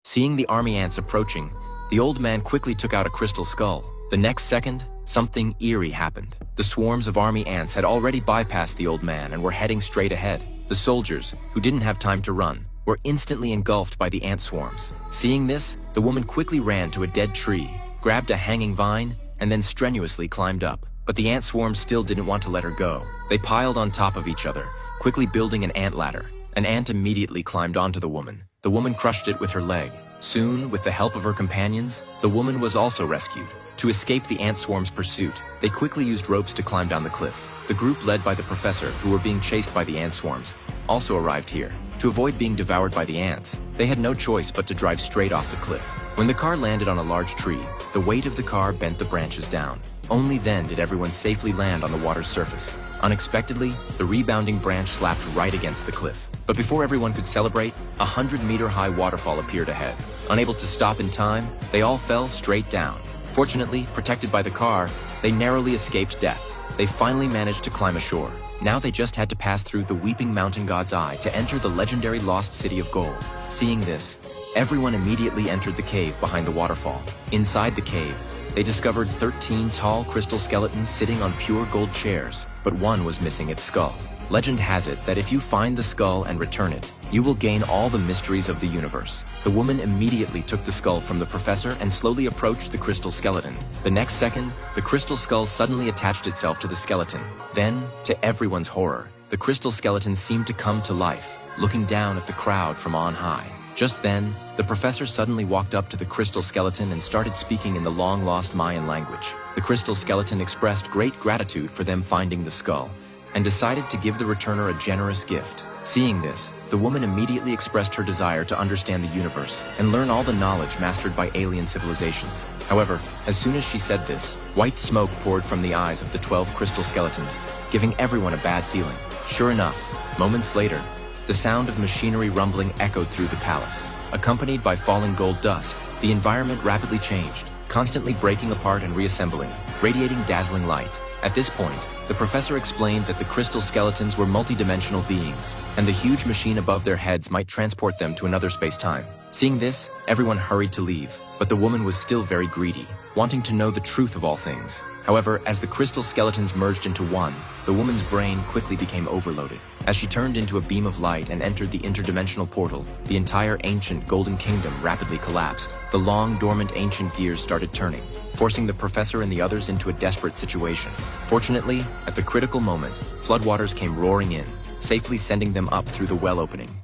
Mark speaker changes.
Speaker 1: Seeing the army ants approaching, the old man quickly took out a crystal skull. The next second, something eerie happened. The swarms of army ants had already bypassed the old man and were heading straight ahead. The soldiers, who didn't have time to run, were instantly engulfed by the ant swarms. Seeing this, the woman quickly ran to a dead tree, grabbed a hanging vine, and then strenuously climbed up. But the ant swarms still didn't want to let her go. They piled on top of each other, quickly building an ant ladder. An ant immediately climbed onto the woman. The woman crushed it with her leg. Soon, with the help of her companions, the woman was also rescued. To escape the ant swarm's pursuit, they quickly used ropes to climb down the cliff. The group led by the professor, who were being chased by the ant swarms, also arrived here. To avoid being devoured by the ants, they had no choice but to drive straight off the cliff. When the car landed on a large tree, the weight of the car bent the branches down. Only then did everyone safely land on the water's surface. Unexpectedly, the rebounding branch slapped right against the cliff. But before everyone could celebrate, a 100-meter-high waterfall appeared ahead. Unable to stop in time, they all fell straight down. Fortunately, protected by the car, they narrowly escaped death. They finally managed to climb ashore. Now they just had to pass through the Weeping Mountain God's Eye to enter the legendary Lost City of Gold. Seeing this, everyone immediately entered the cave behind the waterfall. Inside the cave, they discovered 13 tall crystal skeletons sitting on pure gold chairs, but one was missing its skull. Legend has it that if you find the skull and return it, you will gain all the mysteries of the universe. The woman immediately took the skull from the professor and slowly approached the crystal skeleton. The next second, the crystal skull suddenly attached itself to the skeleton. Then, to everyone's horror, the crystal skeleton seemed to come to life, looking down at the crowd from on high. Just then, the professor suddenly walked up to the crystal skeleton and started speaking in the long-lost Mayan language. The crystal skeleton expressed great gratitude for them finding the skull, and decided to give the returner a generous gift. Seeing this, the woman immediately expressed her desire to understand the universe and learn all the knowledge mastered by alien civilizations. However, as soon as she said this, white smoke poured from the eyes of the 12 crystal skeletons, giving everyone a bad feeling. Sure enough, moments later, the sound of machinery rumbling echoed through the palace. Accompanied by falling gold dust, the environment rapidly changed, constantly breaking apart and reassembling, radiating dazzling light. At this point, the professor explained that the crystal skeletons were multidimensional beings, and the huge machine above their heads might transport them to another space-time. Seeing this, everyone hurried to leave, but the woman was still very greedy, wanting to know the truth of all things. However, as the crystal skeletons merged into one, the woman's brain quickly became overloaded. As she turned into a beam of light and entered the interdimensional portal, the entire ancient Golden Kingdom rapidly collapsed. The long, dormant ancient gears started turning, forcing the professor and the others into a desperate situation. Fortunately, at the critical moment, floodwaters came roaring in, safely sending them up through the well opening.